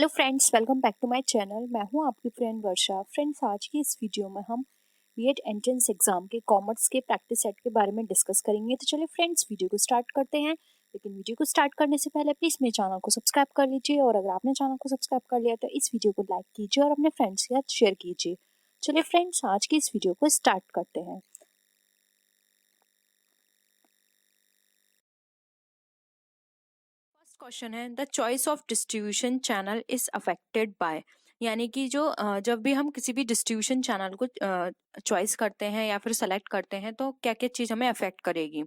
Hello friends, welcome back to my channel. मैं हूं आपकी फ्रेंड वर्षा। फ्रेंड्स, आज की इस वीडियो में हम बीएड एंट्रेंस एग्जाम के कॉमर्स के प्रैक्टिस सेट के बारे में डिस्कस करेंगे। तो चलिए फ्रेंड्स, वीडियो को स्टार्ट करते हैं। लेकिन वीडियो को स्टार्ट करने से पहले प्लीज़ मेरे चैनल को सब्सक्राइब कर लीजिए, और अगर आपने चैनल को सब्सक्राइब कर लिया तो इस वीडियो को लाइक कीजिए और अपने फ्रेंड्स के साथ शेयर कीजिए। चलिए फ्रेंड्स, आज की इस वीडियो को स्टार्ट करते हैं। फर्स्ट क्वेश्चन है, the choice of distribution channel is affected by. यानी कि जब भी हम किसी भी डिस्ट्रीब्यूशन चैनल को चॉइस करते हैं या फिर सेलेक्ट करते हैं तो क्या क्या चीज़ हमें अफेक्ट करेगी।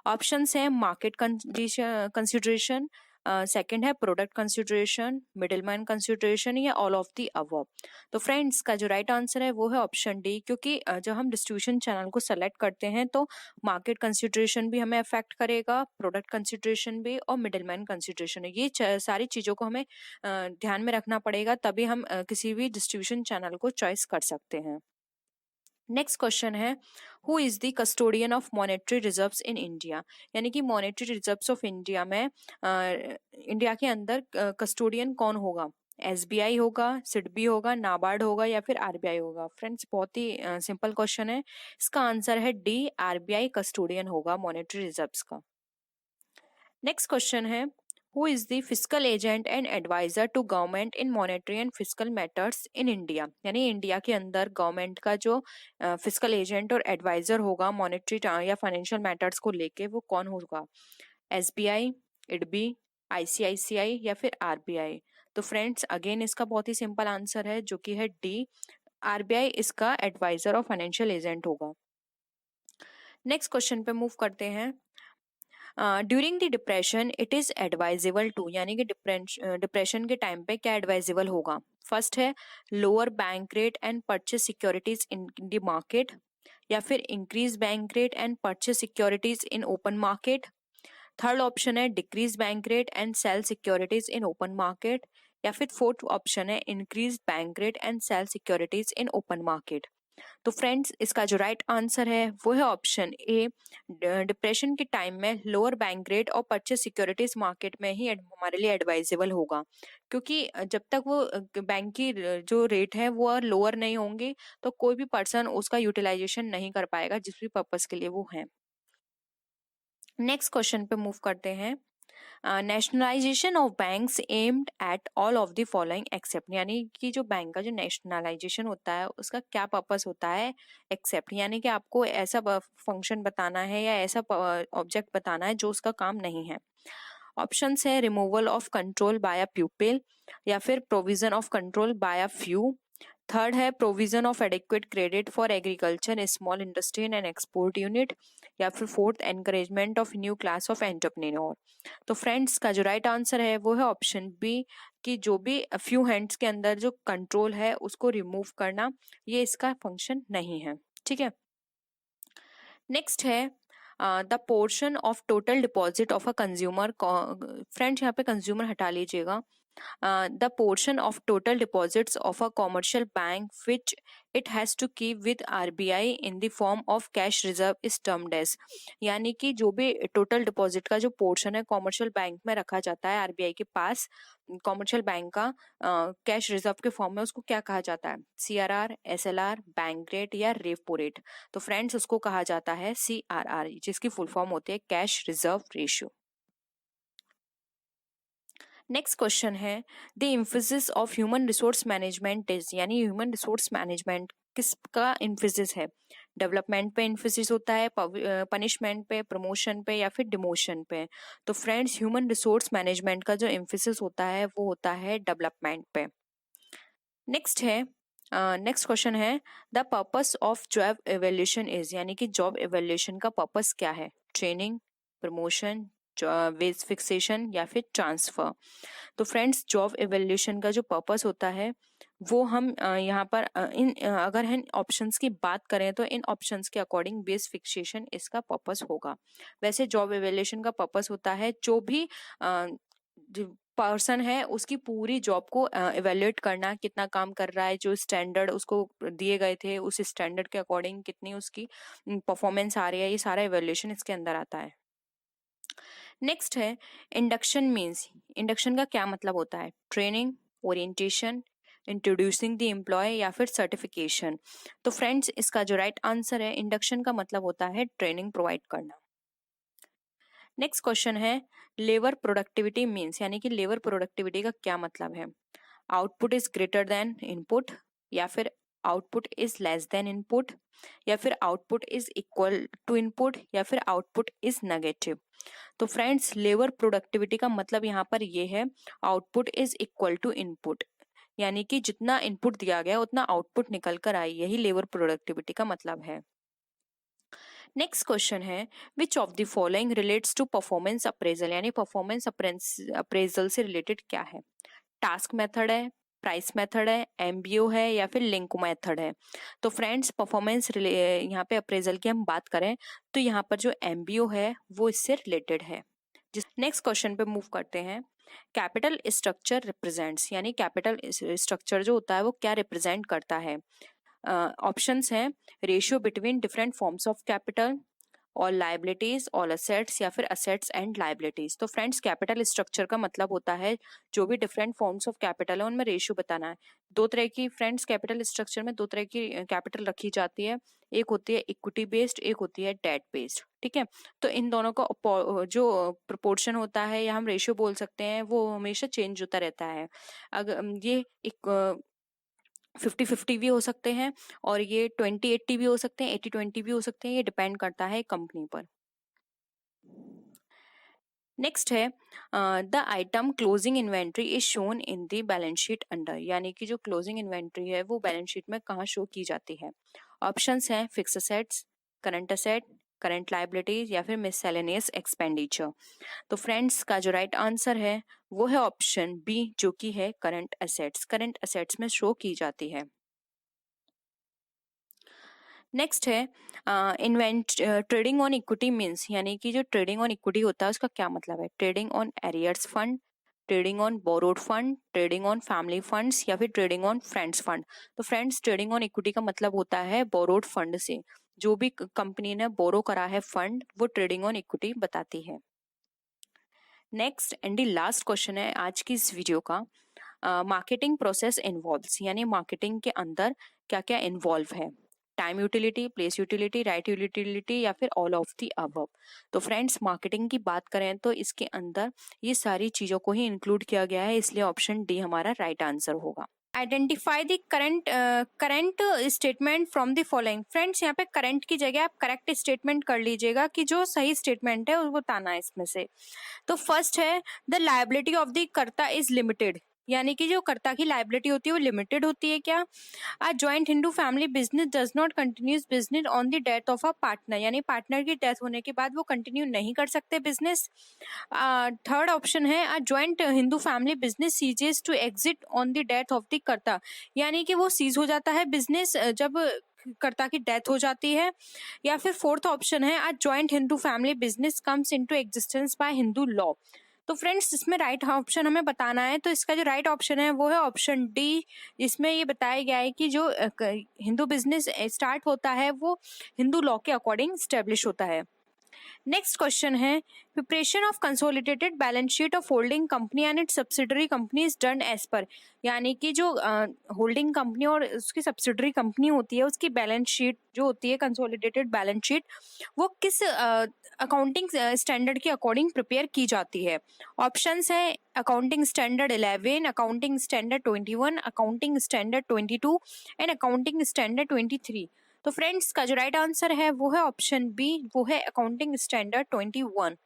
ऑप्शंस हैं मार्केट कंसिडरेशन, सेकंड है प्रोडक्ट कंसिडरेशन, मिडिलमैन कंसिडरेशन, या ऑल ऑफ द अबव। तो फ्रेंड्स, का जो राइट आंसर है वो है ऑप्शन डी, क्योंकि जब हम डिस्ट्रीब्यूशन चैनल को सेलेक्ट करते हैं तो मार्केट कंसिडरेशन भी हमें अफेक्ट करेगा, प्रोडक्ट कंसिडरेशन भी, और मिडिलमैन कंसिडरेशन। ये सारी चीज़ों को हमें ध्यान में रखना पड़ेगा, तभी हम किसी भी डिस्ट्रीब्यूशन चैनल को चॉइस कर सकते हैं। नेक्स्ट क्वेश्चन है, who is the custodian of monetary reserves in India. यानी कि मॉनेटरी रिजर्व्स ऑफ इंडिया में इंडिया के अंदर कस्टोडियन कौन होगा। एसबीआई होगा, सिडबी होगा, नाबार्ड होगा, या फिर आरबीआई होगा। फ्रेंड्स, बहुत ही सिंपल क्वेश्चन है। इसका आंसर है डी, आरबीआई कस्टोडियन होगा मॉनेटरी रिजर्व्स का। नेक्स्ट क्वेश्चन है, who is the fiscal agent and adviser to government in monetary and fiscal matters in India. यानी इंडिया के अंदर गवर्नमेंट का जो फिस्कल एजेंट और एडवाइजर होगा मॉनेटरी या फाइनेंशियल मैटर्स को लेके, वो कौन होगा। एसबीआई, इडबी, आईसीआईसीआई, या फिर आरबीआई। तो फ्रेंड्स, अगेन इसका बहुत ही सिंपल आंसर है जो कि है डी, आरबीआई इसका एडवाइजर और फाइनेंशियल एजेंट होगा। नेक्स्ट क्वेश्चन पे मूव करते हैं। During the depression it is advisable to. यानी कि डिप्रेशन के टाइम पे क्या एडवाइजेबल होगा। फर्स्ट है lower bank rate and purchase securities in the market, या फिर increase bank rate and purchase securities in open market. Third option है decrease bank rate and sell securities in open market, या फिर fourth option है increase bank rate and sell securities in open market. तो friends, इसका जो right answer है वो है ऑप्शन ए, डिप्रेशन के टाइम में लोअर बैंक रेट और परचेज सिक्योरिटीज मार्केट में ही हमारे लिए एडवाइजेबल होगा, क्योंकि जब तक वो बैंक की जो रेट है वो लोअर नहीं होंगे तो कोई भी पर्सन उसका यूटिलाइजेशन नहीं कर पाएगा जिस भी पर्पस के लिए वो है। नेक्स्ट क्वेश्चन पे मूव करते हैं। Nationalisation of banks aimed at all of the following except. यानी कि जो बैंक का जो नेशनलाइजेशन होता है उसका क्या पर्पस होता है। एक्सेप्ट यानी कि आपको ऐसा फंक्शन बताना है या ऐसा ऑब्जेक्ट बताना है जो उसका काम नहीं है। ऑप्शन है removal of control by a pupil, या फिर provision of control by a few. Third है provision of adequate credit for agriculture, small industry and export unit, या फिर fourth encouragement of new class of entrepreneur. तो friends, का जो right answer है वो है ऑप्शन बी, कि जो भी फ्यू हैंड्स के अंदर जो कंट्रोल है उसको रिमूव करना, ये इसका फंक्शन नहीं है। ठीक है। नेक्स्ट है the portion of total deposit of a consumer. Friends, यहाँ पे कंज्यूमर हटा लीजिएगा। The portion of total deposits of a commercial bank which it has to keep with RBI in the form of cash reserve is termed as। यानी कि जो भी total deposit का जो पोर्शन है कॉमर्शियल बैंक में रखा जाता है आरबीआई के पास, कॉमर्शियल बैंक का कैश रिजर्व के फॉर्म में, उसको क्या कहा जाता है। सीआरआर, एसएलआर, बैंक रेट, या रेपो रेट। तो फ्रेंड्स, उसको कहा जाता है सीआरआर, जिसकी फुल फॉर्म होती है cash reserve ratio. Next question है, the emphasis of human resource management is. यानी ह्यूमन रिसोर्स मैनेजमेंट किसका इम्फेसिस है। डेवलपमेंट पे इम्फेसिस होता है, पनिशमेंट पे, प्रमोशन पे, या फिर डिमोशन पे। तो फ्रेंड्स, ह्यूमन रिसोर्स मैनेजमेंट का जो इम्फेसिस होता है वो होता है डेवलपमेंट पे। नेक्स्ट है, नेक्स्ट क्वेश्चन है, the purpose of job evaluation is. यानी कि जॉब एवेल्यूशन का पर्पस क्या है। ट्रेनिंग, प्रमोशन, वेज फिक्सेशन, या फिर ट्रांसफर। तो फ्रेंड्स, जॉब एवेल्यूशन का जो पर्पस होता है वो हम यहाँ पर अगर हम ऑप्शंस की बात करें तो इन ऑप्शंस के अकॉर्डिंग बेस फिक्सेशन इसका पर्पस होगा। वैसे जॉब एवेल्यूशन का पर्पस होता है जो भी पर्सन है उसकी पूरी जॉब को एवेल्युएट करना, कितना काम कर रहा है, जो स्टैंडर्ड उसको दिए गए थे उस स्टैंडर्ड के अकॉर्डिंग कितनी उसकी परफॉर्मेंस आ रही है, ये सारा एवेल्युएशन इसके अंदर आता है। नेक्स्ट है इंडक्शन मीन्स। इंडक्शन का क्या मतलब होता है। Training, orientation, introducing the employee या फिर सर्टिफिकेशन। तो फ्रेंड्स इसका जो राइट आंसर है, इंडक्शन का मतलब होता है ट्रेनिंग प्रोवाइड करना। नेक्स्ट क्वेश्चन है लेबर प्रोडक्टिविटी मीन्स, यानी कि लेबर प्रोडक्टिविटी का क्या मतलब है। Output is greater than input, या फिर output is less than input, या फिर output is equal to input, या फिर आउटपुट इज नेगेटिव। तो फ्रेंड्स लेबर प्रोडक्टिविटी का मतलब यहाँ पर ये है output is equal to input, यानी कि जितना इनपुट दिया गया उतना आउटपुट निकल कर आई, यही लेबर प्रोडक्टिविटी का मतलब है। नेक्स्ट क्वेश्चन है which of the following relates to performance appraisal, यानी परफॉर्मेंस अप्रेजल से रिलेटेड क्या है। टास्क मेथड है, प्राइस मेथड है, एमबीओ है, या फिर लिंक मेथड है। तो फ्रेंड्स परफॉर्मेंस यहाँ पे अप्रेजल की हम बात करें तो यहाँ पर जो एमबीओ है वो इससे रिलेटेड है। नेक्स्ट क्वेश्चन पे मूव करते हैं। कैपिटल स्ट्रक्चर रिप्रेजेंट्स, यानी कैपिटल स्ट्रक्चर जो होता है वो क्या रिप्रेजेंट करता है। ऑप्शंस हैं ratio between different forms of capital, all liabilities, all assets, या फिर असेट्स एंड लाइबिलिटीज। तो फ्रेंड्स कैपिटल स्ट्रक्चर का मतलब होता है जो भी डिफरेंट फॉर्म्स ऑफ कैपिटल है उनमें रेशियो बताना है। दो तरह की फ्रेंड्स कैपिटल स्ट्रक्चर में दो तरह की कैपिटल रखी जाती है, एक होती है इक्विटी बेस्ड, एक होती है डेट बेस्ड। ठीक है, तो इन दोनों का जो प्रोपोर्शन होता है या हम रेशियो बोल सकते हैं वो हमेशा चेंज होता रहता है। अगर ये एक 50-50 भी हो सकते हैं और ये 20-80 भी हो सकते हैं, 80-20 भी हो सकते हैं, ये डिपेंड करता है कंपनी पर। नेक्स्ट है the item closing inventory is shown in the balance sheet under, यानी कि जो क्लोजिंग इन्वेंट्री है वो बैलेंस शीट में कहाँ शो की जाती है। ऑप्शंस हैं fix assets, current asset, current liabilities, या फिर मिससेलेनियस एक्सपेंडिचर। तो फ्रेंड्स का जो राइट आंसर है वो है ऑप्शन बी, जो कि है करंट असेट्स। करंट असेट्स में शो की जाती है। नेक्स्ट है ट्रेडिंग ऑन इक्विटी मीन्स, यानी कि जो ट्रेडिंग ऑन इक्विटी होता है उसका क्या मतलब है। Trading on arrears fund, trading on borrowed fund, trading on family funds, या फिर ट्रेडिंग ऑन फ्रेंड्स फंड। तो फ्रेंड्स ट्रेडिंग ऑन इक्विटी का मतलब होता है बोरोड फंड से, जो भी कंपनी ने बोरो करा है फंड वो ट्रेडिंग ऑन इक्विटी बताती है। Next and the last question है आज की इस वीडियो का, मार्केटिंग प्रोसेस इन्वॉल्व्स, यानी मार्केटिंग के अंदर क्या क्या इन्वॉल्व है। Time utility, place utility, right utility, या फिर ऑल ऑफ द अबव। तो फ्रेंड्स मार्केटिंग की बात करें तो इसके अंदर ये सारी चीजों को ही इंक्लूड किया गया है, इसलिए ऑप्शन डी हमारा राइट आंसर होगा। Identify the current statement from the following. Friends यहाँ पे करंट की जगह आप करेक्ट स्टेटमेंट कर लीजिएगा कि जो सही स्टेटमेंट है वो बताना है इसमें से। तो फर्स्ट है द लायबिलिटी ऑफ द कर्ता इज लिमिटेड, यानी कि जो कर्ता की लायबिलिटी होती है वो लिमिटेड होती है क्या। अ joint Hindu family business does not continues business on the death of a partner, यानी पार्टनर की डेथ होने के बाद वो कंटिन्यू नहीं कर सकते बिजनेस। थर्ड ऑप्शन है a joint Hindu family business ceases to exist on the death of the karta, यानी कि वो सीज हो जाता है बिजनेस जब कर्ता की डेथ हो जाती है। या फिर फोर्थ ऑप्शन है a joint Hindu family business comes into existence by Hindu law. तो फ्रेंड्स इसमें राइट ऑप्शन हमें बताना है, तो इसका जो राइट ऑप्शन है वो है ऑप्शन डी। इसमें ये बताया गया है कि जो हिंदू बिजनेस स्टार्ट होता है वो हिंदू लॉ के अकॉर्डिंग स्टेब्लिश होता है। नेक्स्ट क्वेश्चन है preparation of consolidated balance sheet of holding company and its subsidiary company is done as per, यानी कि जो होल्डिंग कंपनी और उसकी सब्सिडरी कंपनी होती है उसकी बैलेंस शीट जो होती है कंसोलिडेटेड बैलेंस शीट वो किस अकाउंटिंग स्टैंडर्ड के अकॉर्डिंग प्रिपेयर की जाती है। ऑप्शंस है accounting standard 11, accounting standard 21, accounting standard 22 and accounting standard 23। तो फ्रेंड्स का जो राइट आंसर है वो है ऑप्शन बी, वो है अकाउंटिंग स्टैंडर्ड 21।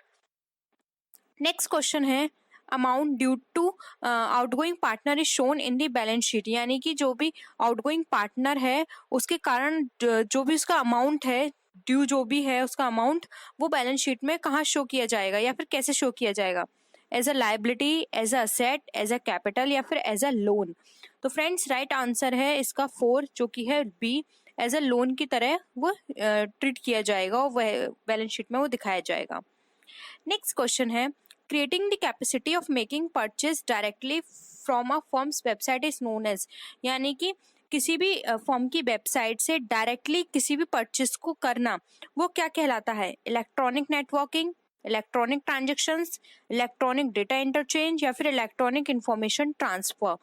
नेक्स्ट क्वेश्चन है amount due to outgoing partner is shown in the balance sheet, यानी कि जो भी आउटगोइंग पार्टनर है उसके कारण जो भी उसका अमाउंट है ड्यू जो भी है उसका अमाउंट वो बैलेंस शीट में कहाँ शो किया जाएगा या फिर कैसे शो किया जाएगा। As a liability, as a asset, as a capital, या फिर एज अ लोन। तो फ्रेंड्स राइट आंसर है इसका 4 जो कि है बी, एज अ लोन की तरह वो ट्रीट किया जाएगा और वह बैलेंस शीट में वो दिखाया जाएगा। नेक्स्ट क्वेश्चन है creating the capacity of making purchase directly from a firm's website is known as, यानी कि किसी भी फर्म की वेबसाइट से डायरेक्टली किसी भी परचेज को करना वो क्या कहलाता है। Electronic networking, electronic transactions, electronic data interchange, या फिर इलेक्ट्रॉनिक इंफॉर्मेशन ट्रांसफर।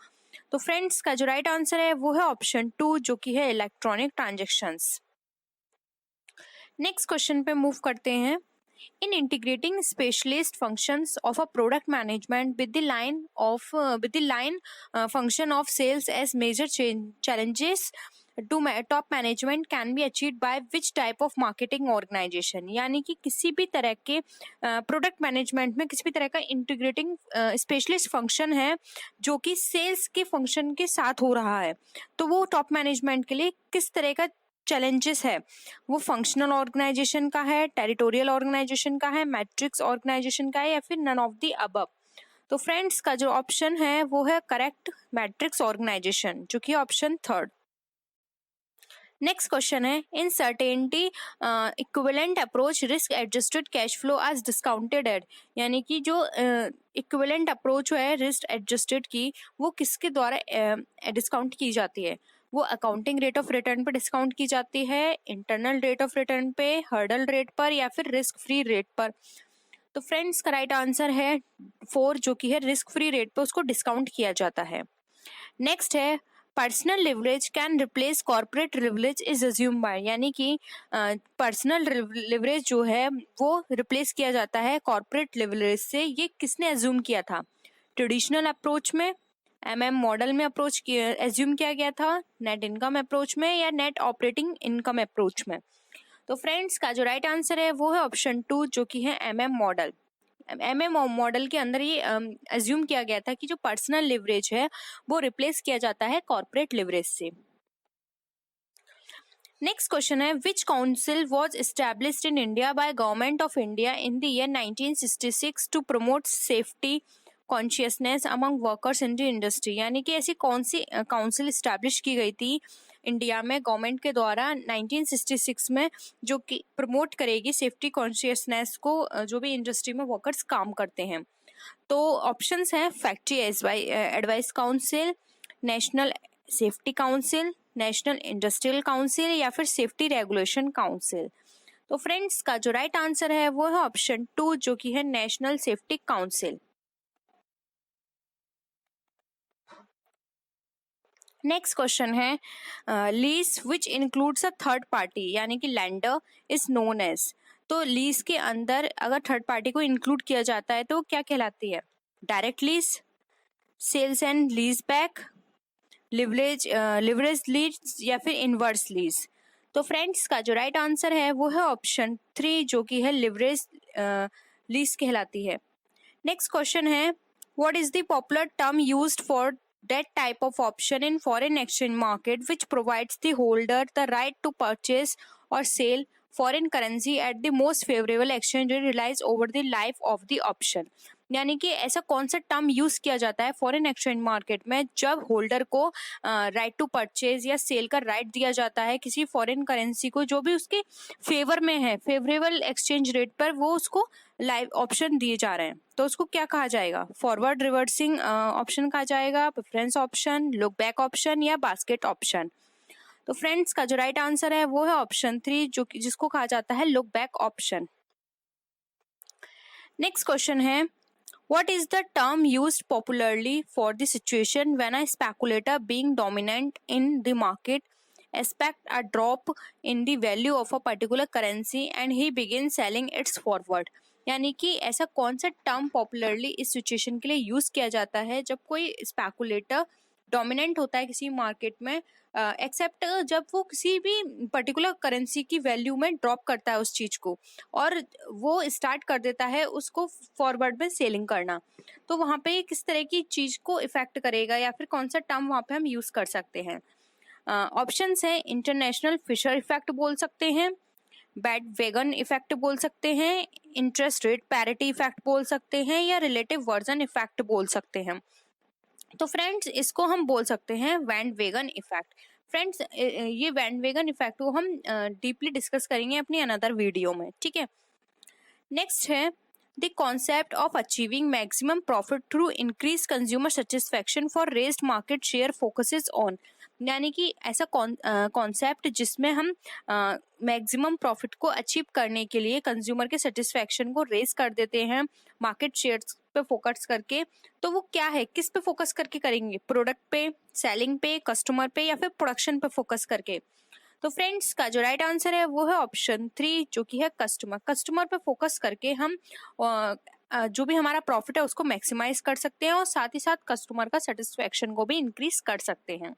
तो फ्रेंड्स का जो राइट आंसर है वो है ऑप्शन 2 जो कि है इलेक्ट्रॉनिक ट्रांजेक्शन्स। नेक्स्ट क्वेश्चन पे मूव करते हैं। In integrating specialist functions of a product management with the line function of sales as major challenges to top management can be achieved by which type of marketing organization। यानी कि किसी भी तरह के product management में किसी भी तरह का इंटीग्रेटिंग स्पेशलिस्ट फंक्शन है जो कि सेल्स के फंक्शन के साथ हो रहा है, तो वो टॉप मैनेजमेंट के लिए किस तरह का चैलेंजेस है, वो फंक्शनल ऑर्गेनाइजेशन का है, टेरिटोरियल ऑर्गेनाइजेशन का है, मैट्रिक्स ऑर्गेनाइजेशन का है, या फिर नन ऑफ द अबव। तो फ्रेंड्स का जो ऑप्शन है वो है करेक्ट मैट्रिक्स ऑर्गेनाइजेशन, जो कि ऑप्शन 3। नेक्स्ट क्वेश्चन है in certainty equivalent approach risk adjusted cash flow as discounted at. यानी कि जो इक्विवेलेंट अप्रोच है रिस्क एडजस्टेड की, वो किसके द्वारा डिस्काउंट की जाती है? वो अकाउंटिंग रेट ऑफ रिटर्न पर डिस्काउंट की जाती है, इंटरनल रेट ऑफ रिटर्न पे, हर्डल रेट पर, या फिर रिस्क फ्री रेट पर। तो फ्रेंड्स का राइट आंसर है 4 जो कि है रिस्क फ्री रेट पे उसको डिस्काउंट किया जाता है। नेक्स्ट है personal leverage can replace corporate leverage is assume by. यानी कि पर्सनल लिवरेज जो है वो रिप्लेस किया जाता है कॉर्पोरेट लिवरेज से, ये किसने अज्यूम किया था? ट्रेडिशनल अप्रोच में, MM मॉडल में अप्रोच एज्यूम किया गया था, नेट इनकम अप्रोच में, या नेट ऑपरेटिंग इनकम अप्रोच में। तो फ्रेंड्स का जो राइट आंसर है वो है ऑप्शन 2 जो कि है MM मॉडल। MM मॉडल के अंदर ये एज्यूम किया गया था कि जो पर्सनल लिवरेज है वो रिप्लेस किया जाता है कॉर्पोरेट लिवरेज से। नेक्स्ट क्वेश्चन है which council was established in India by government of India in the year 1966 to promote safety consciousness among workers in the industry. यानी कि ऐसी कौन सी काउंसिल इस्टेब्लिश की गई थी इंडिया में गवर्नमेंट के द्वारा 1966 में, जो कि प्रमोट करेगी सेफ्टी कॉन्शियसनेस को जो भी इंडस्ट्री में वर्कर्स काम करते हैं? तो ऑप्शंस हैं factory advice council, national safety council, national industrial council, या फिर सेफ्टी रेगुलेशन काउंसिल। तो फ्रेंड्स का जो राइट आंसर है वो है ऑप्शन 2 जो कि है national safety council. Next question है lease which includes a third party. यानी कि लैंडर इज नोन एज। तो लीज के अंदर अगर थर्ड पार्टी को इंक्लूड किया जाता है तो क्या कहलाती है? Direct lease, sales and lease back, leverage lease, या फिर इनवर्स लीज। तो फ्रेंड्स का जो राइट आंसर है वो है ऑप्शन 3 जो कि है लिवरेज लीज कहलाती है। नेक्स्ट क्वेश्चन है what is the popular term used for that type of option in foreign exchange market which provides the holder the right to purchase or sell foreign currency at the most favorable exchange rate realized over the life of the option। यानी कि ऐसा कौन सा term use किया जाता है foreign exchange market में जब होल्डर को राइट टू परचेज या सेल का राइट दिया जाता है किसी फॉरेन करेंसी को जो भी उसके फेवर में है, फेवरेबल एक्सचेंज रेट पर वो उसको लाइव ऑप्शन दिए जा रहे हैं, तो उसको क्या कहा जाएगा? फॉरवर्ड रिवर्सिंग ऑप्शन कहा जाएगा, preference option, look back option, या बास्केट ऑप्शन। तो फ्रेंड्स का जो राइट आंसर है वो है ऑप्शन 3 जो कि जिसको कहा जाता है look back option. Next question है what is the term used popularly for the situation when a speculator being dominant in the market expect a drop in the value of a particular currency and he begins selling its forward। यानी कि ऐसा कौन सा term popularly इस situation के लिए use किया जाता है जब कोई स्पेकुलेटर डोमिनेंट होता है किसी मार्केट में, एक्सेप्ट जब वो किसी भी पर्टिकुलर करेंसी की वैल्यू में ड्रॉप करता है उस चीज को और वो स्टार्ट कर देता है उसको फॉरवर्ड में सेलिंग करना, तो वहां पे किस तरह की चीज को इफेक्ट करेगा या फिर कौन सा टर्म वहां पे हम यूज कर सकते हैं? ऑप्शंस है इंटरनेशनल फिशर इफेक्ट बोल सकते हैं, बैड वेगन इफेक्ट बोल सकते हैं, इंटरेस्ट रेट पैरिटी इफेक्ट बोल सकते हैं, या रिलेटिव वर्जन इफेक्ट बोल सकते हैं। तो फ्रेंड्स इसको हम बोल सकते हैं वैन वेगन इफेक्ट। फ्रेंड्स ये वैन वेगन इफेक्ट को हम डीपली डिस्कस करेंगे अपनी अनदर वीडियो में, ठीक है। नेक्स्ट है the concept of achieving maximum profit through increase consumer satisfaction for raised market share focuses on. यानी कि ऐसा कॉन्सेप्ट जिसमें हम मैक्सिमम प्रॉफिट को अचीव करने के लिए कंज्यूमर के सेटिस्फैक्शन को रेज कर देते हैं, मार्केट शेयर्स पे फोकस करके, तो वो क्या है, किस पे फोकस करके करेंगे, प्रोडक्ट पे, सेलिंग पे, कस्टमर पे या फिर प्रोडक्शन पे फोकस करके। तो फ्रेंड्स का जो राइट आंसर है वो है ऑप्शन 3 जो कि है कस्टमर। कस्टमर पे फोकस करके हम जो भी हमारा प्रॉफिट है उसको मैक्सिमाइज कर सकते हैं और साथ ही साथ कस्टमर का सेटिस्फेक्शन को भी इंक्रीज कर सकते हैं।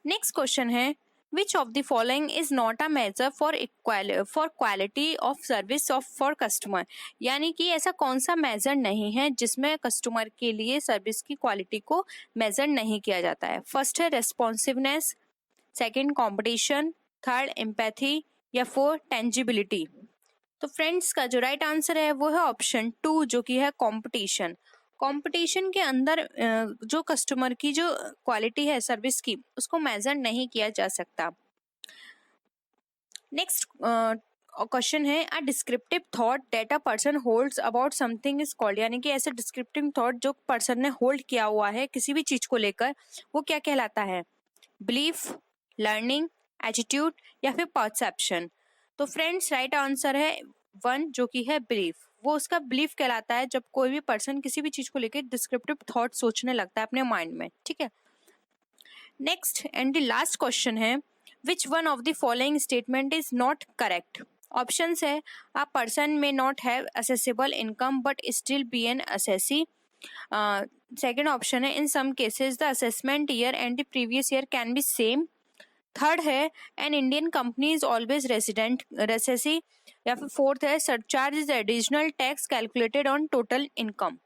नेक्स्ट क्वेश्चन है which of the following is not a measure for quality of service of for customer, यानी कि ऐसा कौन सा मेजर नहीं है जिसमें कस्टमर के लिए सर्विस की क्वालिटी को मेजर नहीं किया जाता है। फर्स्ट है responsiveness, second competition, third empathy या फोर्थ टेंजिबिलिटी। तो फ्रेंड्स का जो राइट आंसर है वो है ऑप्शन 2 जो कि है कंपटीशन। कंपटीशन के अंदर जो कस्टमर की जो क्वालिटी है सर्विस की उसको मेजर नहीं किया जा सकता। नेक्स्ट क्वेश्चन है अ descriptive thought that a person holds about something is called, यानी कि ऐसे डिस्क्रिप्टिव थॉट जो पर्सन ने होल्ड किया हुआ है किसी भी चीज को लेकर वो क्या कहलाता है, बिलीफ, लर्निंग, एटीट्यूड या फिर परसेप्शन। तो फ्रेंड्स राइट आंसर है 1 जो कि है बिलीफ। वो उसका बिलीफ कहलाता है जब कोई भी पर्सन किसी भी चीज को लेकर डिस्क्रिप्टिव थॉट सोचने लगता है अपने माइंड में, ठीक है। Next and the last question है which one of the following statement is not correct. Options है a person may not have assessable income but still be an assessee. Second option है in some cases the assessment year and the previous year can be same. Third है an Indian company is always resident assessee या फिर fourth है surcharge is additional tax calculated on total income.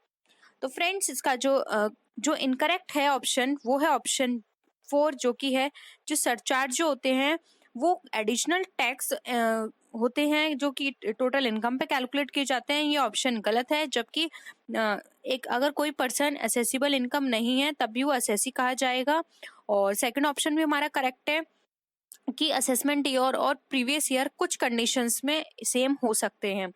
तो friends इसका जो incorrect है option वो है ऑप्शन 4 जो कि है जो सरचार्ज जो होते हैं वो एडिशनल टैक्स होते हैं जो कि टोटल इनकम पे कैलकुलेट किए जाते हैं। ये ऑप्शन गलत है, जबकि एक अगर कोई पर्सन असेसिबल इनकम नहीं है तब भी वो असेसी कहा जाएगा। और सेकंड ऑप्शन भी हमारा करेक्ट है कि असेसमेंट ईयर और प्रीवियस ईयर कुछ कंडीशंस में सेम हो सकते हैं।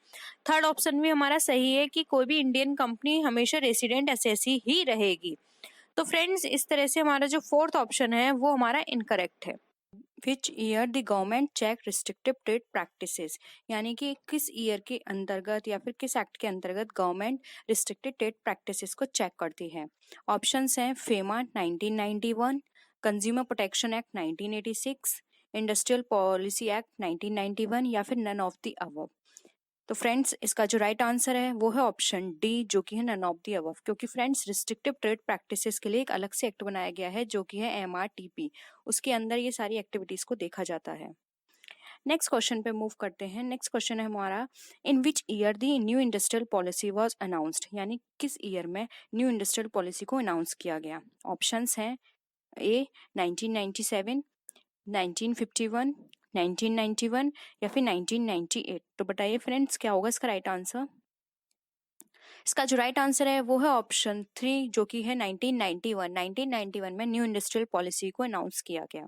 थर्ड ऑप्शन भी हमारा सही है कि कोई भी इंडियन कंपनी हमेशा रेसिडेंट एसएससी ही रहेगी। तो फ्रेंड्स इस तरह से हमारा जो फोर्थ ऑप्शन है वो हमारा इनकरेक्ट है। Which year the government check restrictive trade practices, यानी कि किस ईयर के अंतर्गत या फिर किस एक्ट के अंतर्गत गवर्नमेंट रिस्ट्रिक्टेड ट्रेड प्रैक्टिसेस को चेक करती है। ऑप्शंस हैं FEMA 1991, consumer protection act 1986, industrial policy act 1991 या फिर नन ऑफ द अबव। तो फ्रेंड्स इसका जो राइट आंसर है वो है ऑप्शन डी जो कि है नन ऑफ द अबव, क्योंकि फ्रेंड्स रिस्ट्रिक्टिव ट्रेड प्रैक्टिसेस के लिए एक अलग से एक्ट बनाया गया है जो कि है एमआरटीपी, उसके अंदर ये सारी एक्टिविटीज को देखा जाता है। नेक्स्ट क्वेश्चन पे मूव करते हैं। नेक्स्ट क्वेश्चन है हमारा in which year the new industrial policy was announced, यानी किस ईयर में न्यू इंडस्ट्रियल पॉलिसी को अनाउंस किया गया। ऑप्शंस हैं ए 1997, 1951, 1991 या फिर 1998। तो बताइए फ्रेंड्स क्या होगा इसका राइट आंसर। इसका जो राइट आंसर है वो है ऑप्शन 3 जो कि है 1991। 1991 में न्यू इंडस्ट्रियल पॉलिसी को अनाउंस किया गया।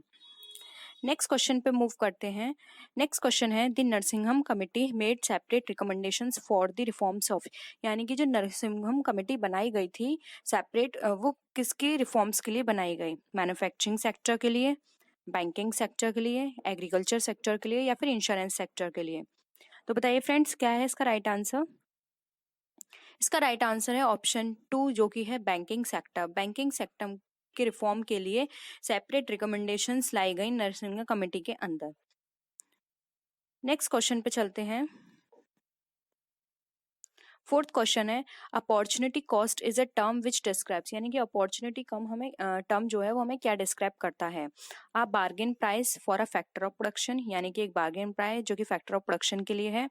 नेक्स्ट क्वेश्चन पे मूव करते हैं। नेक्स्ट क्वेश्चन है the Narasimham committee made separate recommendations for the reforms of, यानी कि जो नरसिंघम कमिटी बनाई गई थी सेपरेट वो किसके रिफॉर्म्स के लिए बनाई गई, मैन्युफैक्चरिंग सेक्टर के लिए, बैंकिंग सेक्टर के लिए, एग्रीकल्चर सेक्टर के लिए या फिर इंश्योरेंस सेक्टर के लिए। तो बताइए फ्रेंड्स क्या है इसका राइट आंसर। इसका राइट आंसर है ऑप्शन 2 जो कि है बैंकिंग सेक्टर। बैंकिंग सेक्टर के रिफॉर्म के लिए सेपरेट रिकमेंडेशंस लाई गई नरसिंघम कमेटी के अंदर। नेक्स्ट क्वेश्चन पे चलते हैं। फोर्थ क्वेश्चन है opportunity cost is a term which describes, यानी कि अपॉर्चुनिटी कम हमें टर्म जो है वो हमें क्या डिस्क्राइब करता है। A bargain price for a factor of production, यानी कि एक बार्गेन प्राइस जो कि फैक्टर ऑफ प्रोडक्शन के लिए है।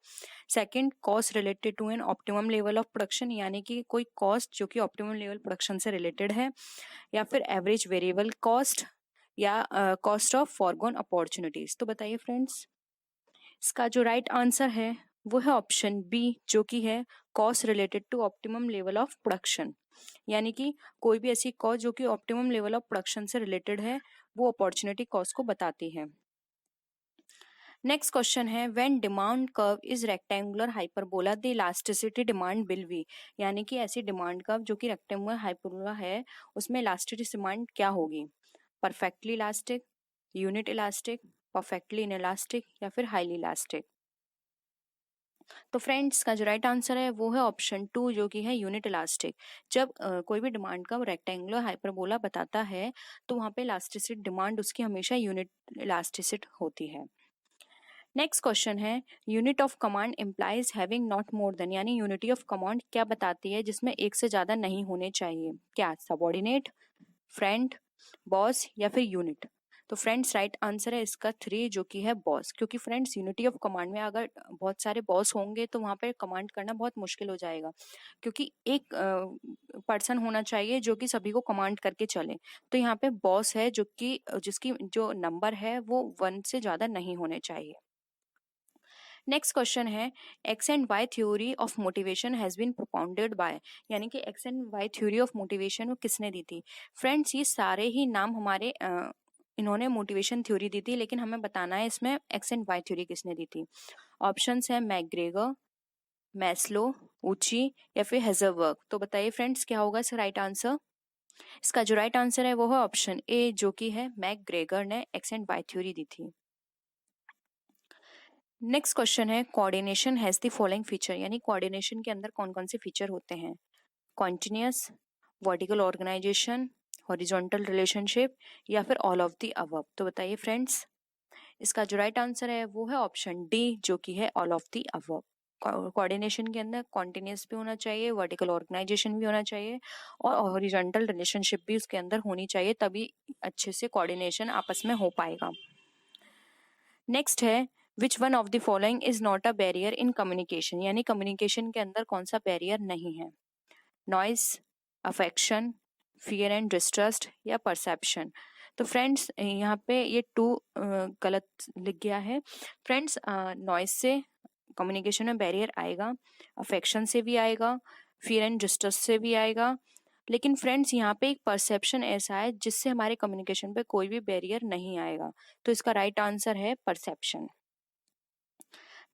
Second cost related to an optimum level of production, यानी कि कोई कॉस्ट जो कि ऑप्टिमम लेवल प्रोडक्शन से रिलेटेड है। या फिर एवरेज वेरिएबल कॉस्ट या कॉस्ट ऑफ फॉरगोन अपॉर्चुनिटीज। तो बताइए फ्रेंड्स इसका जो राइट आंसर है वो है ऑप्शन बी जो कि है cost related to optimum level of production, यानी कि कोई भी ऐसी कॉस्ट जो कि ऑप्टिमम लेवल ऑफ प्रोडक्शन से रिलेटेड है वो अपॉर्चुनिटी कॉस्ट को बताती है। नेक्स्ट क्वेश्चन है when demand curve is rectangular hyperbola the elasticity demand will be, यानी कि ऐसी डिमांड कर्व जो कि रेक्टेंगुलर हाइपरबोला है उसमें इलास्टिसिटी डिमांड क्या होगी, perfectly elastic, unit elastic, perfectly inelastic या फिर हाईली इलास्टिक। तो फ्रेंड्स का जो राइट आंसर है वो है ऑप्शन 2 जो कि है यूनिट इलास्टिक। जब कोई भी डिमांड का रेक्टेंगुलर हाइपरबोला बताता है तो वहाँ पे इलास्टिसिटी डिमांड उसकी हमेशा यूनिट इलास्टिसिटी होती है। नेक्स्ट क्वेश्चन है unit of command implies having not more than, यानी यूनिटी ऑफ कमांड क्या बताती है जिसमें एक से ज्यादा नहीं होने चाहिए? क्या सबॉर्डिनेट, फ्रेंड, बॉस या फिर यूनिट? तो फ्रेंड्स राइट आंसर है इसका 3 जो कि है बॉस, क्योंकि फ्रेंड्स यूनिटी ऑफ कमांड में अगर बहुत सारे बॉस होंगे तो वहां पे कमांड करना बहुत मुश्किल हो जाएगा, क्योंकि एक पर्सन होना चाहिए जो कि सभी को कमांड करके चले। तो यहाँ पे बॉस है जो कि जिसकी जो नंबर है वो 1 से ज्यादा नहीं होने चाहिए। नेक्स्ट क्वेश्चन है X and Y theory of motivation has been propounded by, यानी कि X and Y theory of motivation वो किसने दी थी? फ्रेंड्स ये सारे ही नाम हमारे इन्होंने मोटिवेशन थ्योरी दी थी, लेकिन हमें बताना है इसमें एक्स एंड वाई थ्योरी किसने दी थी। ऑप्शंस है मैकग्रेगर, मैस्लो, ऊची या फिर हेजरबर्ग। तो बताइए फ्रेंड्स क्या होगा इसका राइट आंसर? इसका जो राइट आंसर है वो है ऑप्शन ए जो कि है मैकग्रेगर ने एक्स एंड वाई थ्योरी दी थी। नेक्स्ट क्वेश्चन है coordination has the following feature, यानी कोऑर्डिनेशन के अंदर कौन कौन से फीचर होते हैं? Continuous, vertical organisation, horizontal relationship या फिर ऑल ऑफ द अबव। तो बताइए फ्रेंड्स इसका जो राइट आंसर है वो है ऑप्शन डी जो कि है all of the above. Coordination के अंदर कॉन्टिन्यूअस भी होना चाहिए, वर्टिकल ऑर्गेनाइजेशन भी होना चाहिए और हॉरिजॉन्टल रिलेशनशिप भी उसके अंदर होनी चाहिए, तभी अच्छे से कोऑर्डिनेशन आपस में हो पाएगा। नेक्स्ट है which one of the following is not a barrier in communication, यानी कम्युनिकेशन के अंदर कौन सा बैरियर नहीं है? Noise, affection, fear and distrust या परसेप्शन। तो फ्रेंड्स यहाँ पे ये 2 गलत लिख गया है। फ्रेंड्स नॉइस से कम्युनिकेशन में बैरियर आएगा, अफेक्शन से भी आएगा, फियर एंड डिस्ट्रस्ट से भी आएगा, लेकिन फ्रेंड्स यहाँ पे एक परसेप्शन ऐसा है जिससे हमारे कम्युनिकेशन पे कोई भी बैरियर नहीं आएगा। तो इसका राइट आंसर है परसेप्शन।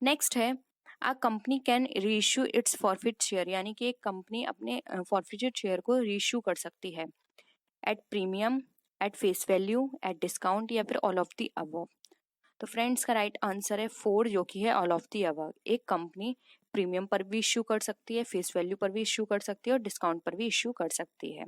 नेक्स्ट है a company can reissue its forfeit share, यानी कि एक कंपनी अपने फॉरफिटेड शेयर को रीइश्यू कर सकती है at premium, at face value, at discount या फिर ऑल ऑफ द अबव। तो फ्रेंड्स का राइट आंसर है 4 जो कि है ऑल ऑफ द अबव। एक कंपनी प्रीमियम पर भी इश्यू कर सकती है, फेस वैल्यू पर भी इश्यू कर सकती है और डिस्काउंट पर भी इश्यू कर सकती है।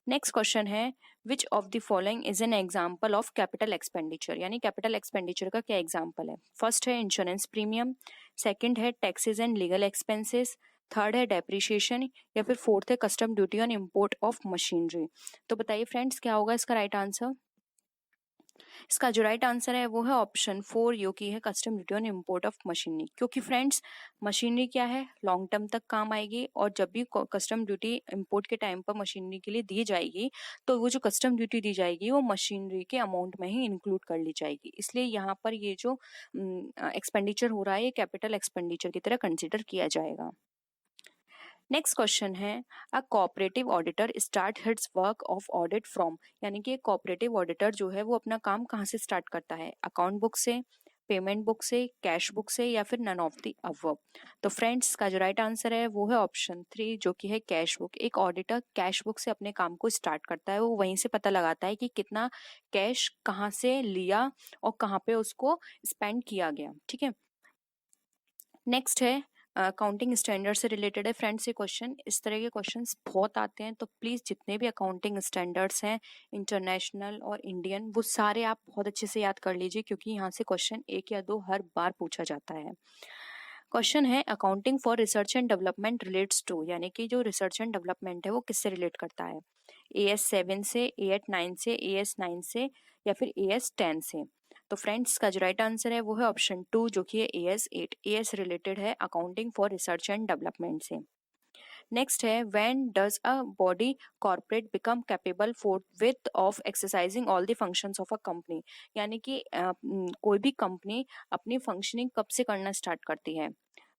नेक्स्ट क्वेश्चन है which of the following is an example of capital expenditure, यानी कैपिटल एक्सपेंडिचर का क्या एग्जाम्पल है? फर्स्ट है इंश्योरेंस प्रीमियम, सेकंड है taxes and legal expenses, third है डेप्रिसिएशन या फिर फोर्थ है custom duty on import of machinery. तो बताइए फ्रेंड्स क्या होगा इसका राइट आंसर? इसका जो राइट आंसर है वो है ऑप्शन 4 जो कि है custom duty on import of machinery, क्योंकि फ्रेंड्स मशीनरी क्या है लॉन्ग टर्म तक काम आएगी और जब भी कस्टम ड्यूटी इम्पोर्ट के टाइम पर मशीनरी के लिए दी जाएगी तो वो जो कस्टम ड्यूटी दी जाएगी वो मशीनरी के अमाउंट में ही इंक्लूड कर ली जाएगी, इसलिए यहाँ पर ये जो एक्सपेंडिचर हो रहा है ये कैपिटल एक्सपेंडिचर की तरह कंसिडर किया जाएगा। नेक्स्ट क्वेश्चन है a cooperative auditor start hits work of audit from, यानी कि कोऑपरेटिव ऑडिटर जो है वो अपना काम कहाँ से स्टार्ट करता है? अकाउंट बुक से, पेमेंट बुक से, कैश बुक से या फिर नन ऑफ द अबव। तो फ्रेंड्स का जो राइट आंसर है वो है ऑप्शन 3 जो कि है कैश बुक। एक ऑडिटर कैश बुक से अपने काम को स्टार्ट करता है, वो वहीं से पता लगाता है कि कितना कैश कहाँ से लिया और कहाँ पे उसको स्पेंड किया गया। ठीक है, नेक्स्ट है अकाउंटिंग स्टैंडर्ड से रिलेटेड है फ्रेंड्स ये क्वेश्चन। इस तरह के क्वेश्चंस बहुत आते हैं, तो प्लीज़ जितने भी अकाउंटिंग स्टैंडर्ड्स हैं इंटरनेशनल और इंडियन वो सारे आप बहुत अच्छे से याद कर लीजिए, क्योंकि यहाँ से क्वेश्चन 1 या 2 हर बार पूछा जाता है। क्वेश्चन है accounting for research and development relates to, यानी कि जो रिसर्च एंड डेवलपमेंट है वो किससे रिलेट करता है? AS7 से, AS9 से, AS9 से या फिर AS10 से। तो फ्रेंड्स का जो राइट आंसर है वो है ऑप्शन 2 जो कि है AS8। AS रिलेटेड है accounting for research and development से। नेक्स्ट है when does a body corporate become capable for width of exercising all the functions of a company, यानी कि कोई भी कंपनी अपनी फंक्शनिंग कब से करना स्टार्ट करती है?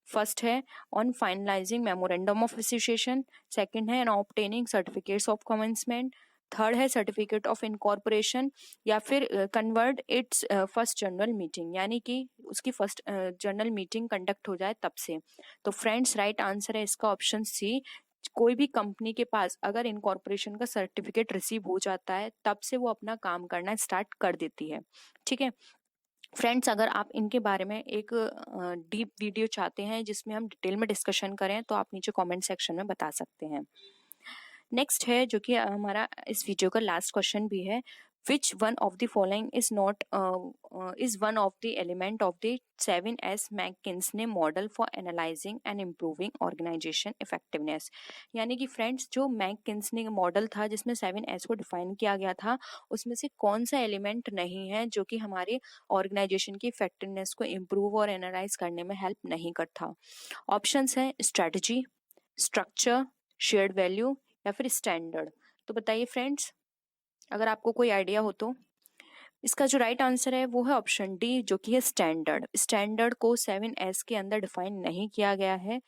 फर्स्ट है on finalising memorandum of association, second है on obtaining certificates of commencement, third है सर्टिफिकेट ऑफ इनकॉर्पोरेशन या फिर convert its first general meeting, यानी कि उसकी फर्स्ट जनरल मीटिंग कंडक्ट हो जाए तब से। तो फ्रेंड्स राइट आंसर है इसका ऑप्शन सी, कोई भी कंपनी के पास अगर इनकॉर्पोरेशन का सर्टिफिकेट रिसीव हो जाता है तब से वो अपना काम करना स्टार्ट कर देती है। ठीक है, फ्रेंड्स, अगर आप इनके बारे में एक डीप वीडियो चाहते हैं जिसमें हम डिटेल में डिस्कशन करें तो आप नीचे कमेंट सेक्शन में बता सकते हैं। नेक्स्ट है जो कि हमारा इस वीडियो का लास्ट क्वेश्चन भी है, which one of the following is one of the element of the 7S McKinsey model for analysing and improving organisation effectiveness. यानी कि फ्रेंड्स, जो मैककिन्से मॉडल था जिसमें 7S को डिफाइन किया गया था, उसमें से कौन सा एलिमेंट नहीं है जो कि हमारे ऑर्गेनाइजेशन की इफेक्टिवनेस को इम्प्रूव और एनालाइज करने में हेल्प नहीं करता। ऑप्शंस हैं स्ट्रेटजी, स्ट्रक्चर, शेयर्ड वैल्यू या फिर स्टैंडर्ड। तो बताइए फ्रेंड्स, अगर आपको कोई आइडिया हो तो। इसका जो राइट आंसर है वो है ऑप्शन डी, जो कि है स्टैंडर्ड। स्टैंडर्ड को 7S के अंदर डिफाइन नहीं किया गया है।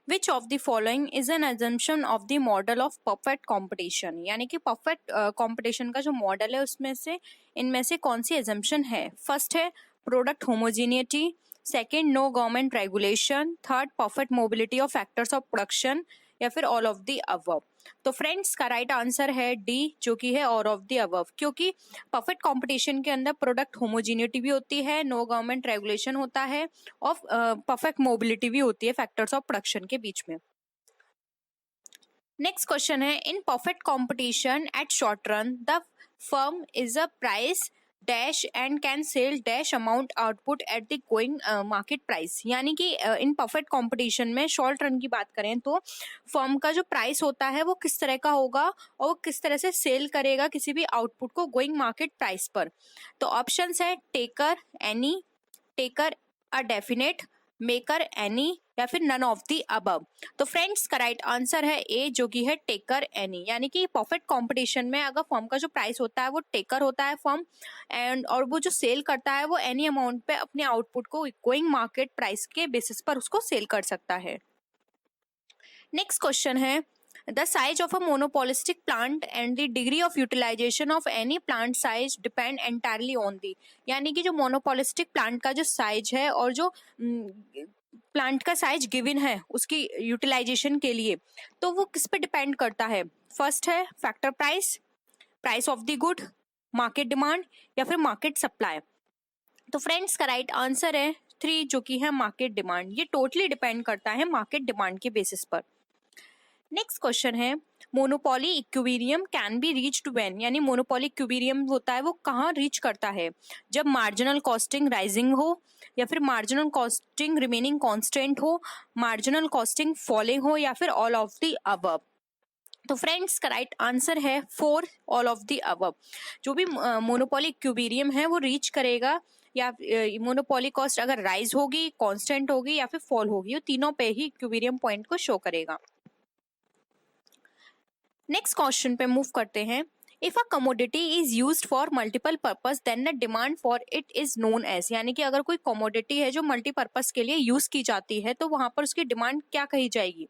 Which of the following is an assumption of the model of perfect competition. यानी कि परफेक्ट कॉम्पिटिशन का जो मॉडल है उसमें से इनमें से कौन सी एजम्पशन है। फर्स्ट है product homogeneity, second no government regulation, third perfect mobility of factors of production, या फिर ऑल ऑफ द अबव। तो फ्रेंड्स, का राइट आंसर है डी, जो कि है ऑल ऑफ द अबव, क्योंकि परफेक्ट कंपटीशन के अंदर प्रोडक्ट होमोजीनिटी भी होती है, नो गवर्नमेंट रेगुलेशन होता है और परफेक्ट मोबिलिटी भी होती है फैक्टर्स ऑफ प्रोडक्शन के बीच में। नेक्स्ट क्वेश्चन है, in perfect competition at short run the firm is a price dash and can sell dash amount output at the going market price. यानी कि इन परफेक्ट कंपटीशन में short run की बात करें तो फर्म का जो प्राइस होता है वो किस तरह का होगा और वो किस तरह से सेल करेगा किसी भी आउटपुट को गोइंग मार्केट प्राइस पर। तो ऑप्शंस है taker, any, taker a definite, maker any, या फिर नन ऑफ द अबव। तो फ्रेंड्स, का राइट आंसर है ए, जो कि है टेकर एनी। यानी कि परफेक्ट कंपटीशन में अगर फर्म का जो प्राइस होता है वो टेकर होता है फर्म, एंड और वो जो सेल करता है वो एनी अमाउंट पे अपने आउटपुट को गोइंग मार्केट प्राइस के बेसिस पर उसको सेल कर सकता है। नेक्स्ट क्वेश्चन है, the size of a monopolistic plant and the degree of utilisation of any plant size depend entirely on the. यानी कि जो मोनोपोलिस्टिक प्लांट का जो साइज है और जो प्लांट का साइज गिवन है उसकी यूटिलाइजेशन के लिए, तो वो किस पे डिपेंड करता है। फर्स्ट है factor price, price of the good, market demand, या फिर मार्केट सप्लाई। तो फ्रेंड्स, का राइट आंसर है 3, जो कि है मार्केट डिमांड। ये टोटली डिपेंड करता है मार्केट डिमांड के बेसिस पर। नेक्स्ट क्वेश्चन है, monopoly equilibrium can be reached when. यानी मोनोपोली इक्विलिब्रियम होता है वो कहाँ रीच करता है, जब मार्जिनल कॉस्टिंग राइजिंग हो, या फिर मार्जिनल कॉस्टिंग रिमेनिंग कांस्टेंट हो, मार्जिनल कॉस्टिंग फॉलिंग हो, या फिर ऑल ऑफ द अबव। तो फ्रेंड्स, का राइट आंसर है 4, ऑल ऑफ द अबव। जो भी मोनोपोली इक्विलिब्रियम है वो रीच करेगा, या मोनोपोली कॉस्ट अगर राइज होगी, कांस्टेंट होगी, या फिर फॉल होगी, वो तीनों पे ही इक्विलिब्रियम पॉइंट को शो करेगा। नेक्स्ट क्वेश्चन पे मूव करते हैं, if a commodity is used for multiple purpose then the demand for it is known as. यानी कि अगर कोई कमोडिटी है जो मल्टीपर्पस के लिए यूज की जाती है तो वहां पर उसकी डिमांड क्या कही जाएगी।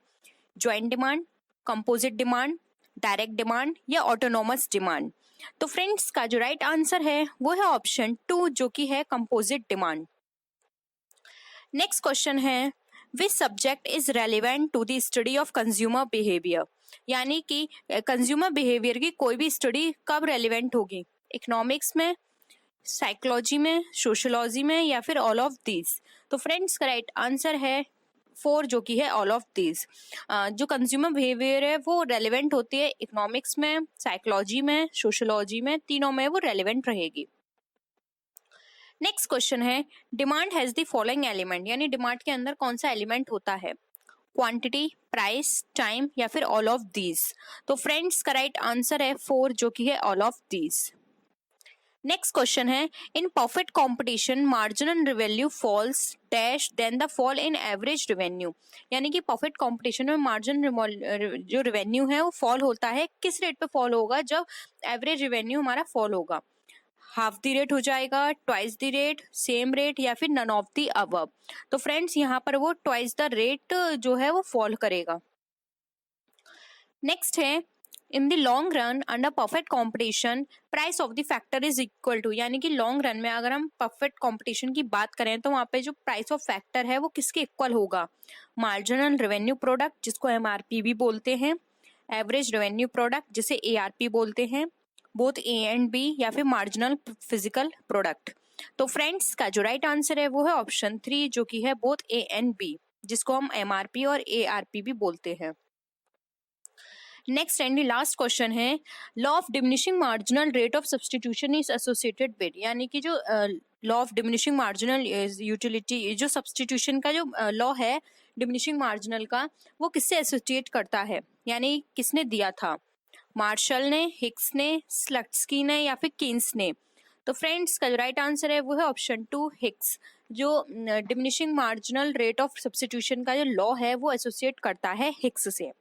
Joint demand, composite demand, direct demand, या ऑटोनोमस डिमांड। तो फ्रेंड्स, का जो राइट आंसर है वो है ऑप्शन 2, जो कि है कंपोजिट डिमांड। नेक्स्ट क्वेश्चन है, which subject is relevant to the study of consumer behaviour. यानी कि कंज्यूमर बिहेवियर की कोई भी स्टडी कब रेलिवेंट होगी, इकोनॉमिक्स में, साइकोलॉजी में, सोशियोलॉजी में, या फिर ऑल ऑफ दीज। तो फ्रेंड्स, का राइट आंसर है 4, जो कि है ऑल ऑफ दीज। जो कंज्यूमर बिहेवियर है वो रेलिवेंट होती है इकोनॉमिक्स में, साइकोलॉजी में, सोशियोलॉजी में, तीनों में वो रेलिवेंट रहेगी। नेक्स्ट क्वेश्चन है, demand has the following element. यानी डिमांड के अंदर कौन सा एलिमेंट होता है, क्वांटिटी, प्राइस, टाइम, या फिर ऑल ऑफ दीज। तो फ्रेंड्स, का राइट आंसर है 4, जो कि है all of these. Next question है, in perfect competition marginal revenue falls dash than the fall in average revenue. यानी कि परफेक्ट कंपटीशन में मार्जिन जो रेवेन्यू है वो फॉल होता है, किस रेट पे फॉल होगा, जब एवरेज रेवेन्यू हमारा फॉल होगा। हाफ द रेट हो जाएगा, twice the rate, same rate, या फिर नन ऑफ द अबव। तो फ्रेंड्स, यहाँ पर वो ट्वाइस द रेट जो है वो फॉल करेगा। नेक्स्ट है, in the long run under perfect competition price of the factor is equal to. यानी कि लॉन्ग रन में अगर हम परफेक्ट कॉम्पिटिशन की बात करें तो वहाँ पे जो प्राइस ऑफ फैक्टर है वो किसके इक्वल होगा, मार्जिनल रेवेन्यू प्रोडक्ट जिसको MRP भी बोलते हैं, एवरेज रेवेन्यू प्रोडक्ट जिसे ARP बोलते हैं, बोथ A एंड B, या फिर मार्जिनल फिजिकल प्रोडक्ट। तो फ्रेंड्स का जो राइट आंसर है वो है ऑप्शन 3, जो कि है बोथ ए एंड बी, जिसको हम एमआरपी और एआरपी भी बोलते हैं। नेक्स्ट एंड लास्ट क्वेश्चन है, law of diminishing marginal rate of substitution is associated with, यानी कि जो law of diminishing marginal utility, जो सब्सटीट्यूशन का जो लॉ है डिमिनिशिंग मार्जिनल का, वो किससे एसोसिएट करता है, यानी किसने दिया था, मार्शल ने, हिक्स ने, स्लट्सकी ने या फिर केन्स ने। तो फ्रेंड्स का जो राइट आंसर है वो है ऑप्शन 2 हिक्स, जो diminishing marginal rate of substitution का जो लॉ है वो एसोसिएट करता है हिक्स से।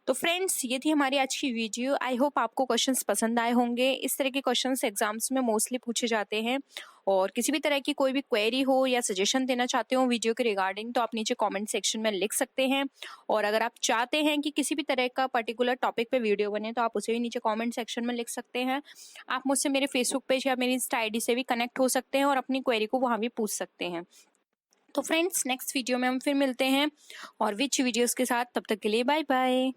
तो फ्रेंड्स ये थी हमारी आज की वीडियो। आई होप आपको क्वेश्चंस पसंद आए होंगे। इस तरह के क्वेश्चंस एग्जाम्स में मोस्टली पूछे जाते हैं, और किसी भी तरह की कोई भी क्वेरी हो या सजेशन देना चाहते हो वीडियो के रिगार्डिंग तो आप नीचे कमेंट सेक्शन में लिख सकते हैं। और अगर आप चाहते हैं कि किसी भी तरह का पर्टिकुलर टॉपिक पे वीडियो बने तो आप उसे भी नीचे कमेंट सेक्शन में लिख सकते हैं। आप मुझसे मेरे फेसबुक पेज या मेरी इंस्टा आईडी से भी कनेक्ट हो सकते हैं और अपनी क्वेरी को वहाँ भी पूछ सकते हैं। तो फ्रेंड्स नेक्स्ट वीडियो में हम फिर मिलते हैं और विच वीडियोस के साथ। तब तक के लिए बाय बाय।